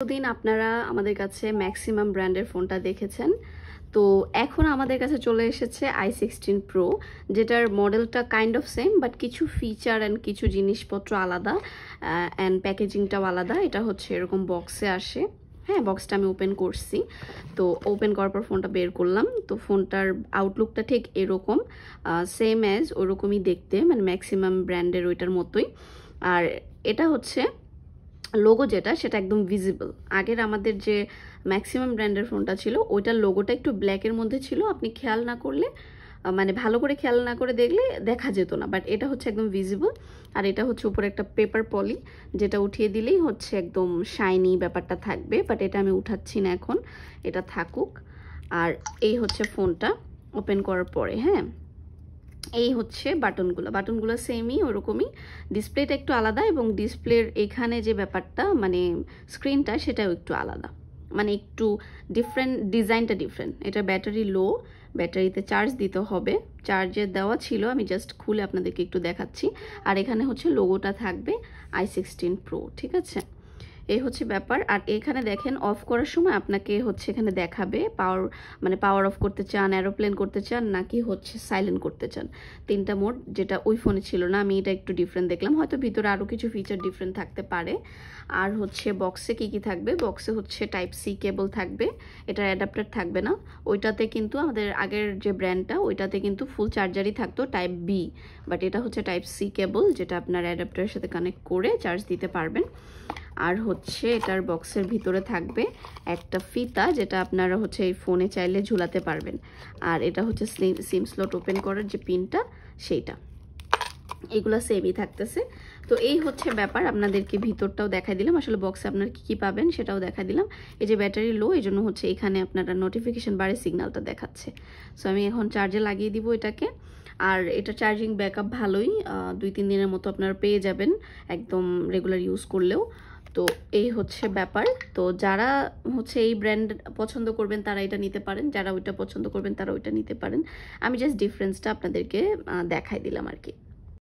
এতদিন আপনারা আমাদের কাছে ম্যাক্সিমাম ব্র্যান্ডের ফোনটা দেখেছেন, তো এখন আমাদের কাছে চলে এসেছে i16 Pro, যেটার মডেলটা কাইন্ড অফ সেম, বাট কিছু ফিচার অ্যান্ড কিছু জিনিসপত্র আলাদা অ্যান্ড প্যাকেজিংটাও আলাদা। এটা হচ্ছে এরকম বক্সে আসে। হ্যাঁ, বক্সটা আমি ওপেন করছি। তো ওপেন করার পর ফোনটা বের করলাম। তো ফোনটার আউটলুকটা ঠিক এরকম, সেম অ্যাজ ওরকমই দেখতে, মানে ম্যাক্সিমাম ব্র্যান্ডের ওইটার মতোই। আর এটা হচ্ছে লোগো যেটা, সেটা একদম ভিজিবল। আগের আমাদের যে ম্যাক্সিমাম ব্র্যান্ডের ফোনটা ছিল ওইটার লোগোটা একটু ব্ল্যাকের মধ্যে ছিল, আপনি খেয়াল না করলে মানে ভালো করে খেয়াল না করে দেখলে দেখা যেত না, বাট এটা হচ্ছে একদম ভিজিবল। আর এটা হচ্ছে উপরে একটা পেপার পলি, যেটা উঠিয়ে দিলেই হচ্ছে একদম শাইনি ব্যাপারটা থাকবে, বাট এটা আমি উঠাচ্ছি না এখন, এটা থাকুক। আর এই হচ্ছে ফোনটা ওপেন করার পরে। হ্যাঁ, এই হচ্ছে বাটনগুলো সেমই ওরকমই, ডিসপ্লেটা একটু আলাদা এবং ডিসপ্লের এখানে যে ব্যাপারটা মানে স্ক্রিনটা সেটাও একটু আলাদা, মানে একটু ডিফারেন্ট, ডিজাইনটা ডিফারেন্ট। এটা ব্যাটারি লো, ব্যাটারিতে চার্জ দিতে হবে, চার্জের দেওয়া ছিল, আমি জাস্ট খুলে আপনাদেরকে একটু দেখাচ্ছি। আর এখানে হচ্ছে লোগোটা থাকবে i16 Pro, ঠিক আছে? এই হচ্ছে ব্যাপার। আর এখানে দেখেন অফ করার সময় আপনাকে হচ্ছে এখানে দেখাবে পাওয়ার, মানে পাওয়ার অফ করতে চান, এরোপ্লেন করতে চান, নাকি হচ্ছে সাইলেন্ট করতে চান, তিনটা মোড, যেটা ওই ফোনে ছিল না। আমি এটা একটু ডিফারেন্ট দেখলাম, হয়তো ভিতরে আরও কিছু ফিচার ডিফারেন্ট থাকতে পারে। আর হচ্ছে বক্সে কি কি থাকবে, বক্সে হচ্ছে টাইপ সি কেবল থাকবে, এটার অ্যাডাপ্টার থাকবে না। ওইটাতে কিন্তু আমাদের আগের যে ব্র্যান্ডটা ওইটাতে কিন্তু ফুল চার্জারই থাকতো টাইপ বি, বাট এটা হচ্ছে টাইপ সি কেবল, যেটা আপনার অ্যাডাপ্টারের সাথে কানেক্ট করে চার্জ দিতে পারবেন। আর হচ্ছে এটার বক্সের ভিতরে থাকবে একটা ফিতা, যেটা আপনারা হচ্ছে এই ফোনে চাইলে ঝুলাতে পারবেন। আর এটা হচ্ছে সিম স্লট ওপেন করার যে পিনটা, সেইটা, এগুলো সেমই থাকতেছে। তো এই হচ্ছে ব্যাপার, আপনাদেরকে ভিতরটাও দেখাই দিলাম, আসলে বক্সে আপনারা কি কি পাবেন সেটাও দেখা দিলাম। এই যে ব্যাটারি লো, এই জন্য হচ্ছে এখানে আপনারা নোটিফিকেশন বারে সিগন্যালটা দেখাচ্ছে। সো আমি এখন চার্জে লাগিয়ে দিব এটাকে। আর এটা চার্জিং ব্যাকআপ ভালোই, 2-3 দিনের মতো আপনারা পেয়ে যাবেন একদম রেগুলার ইউজ করলেও। তো এই হচ্ছে ব্যাপার। তো যারা হচ্ছে এই ব্র্যান্ড পছন্দ করবেন তারা এটা নিতে পারেন, যারা ওইটা পছন্দ করবেন তারা ওইটা নিতে পারেন। আমি জাস্ট ডিফারেন্সটা আপনাদেরকে দেখাই দিলাম আর কি।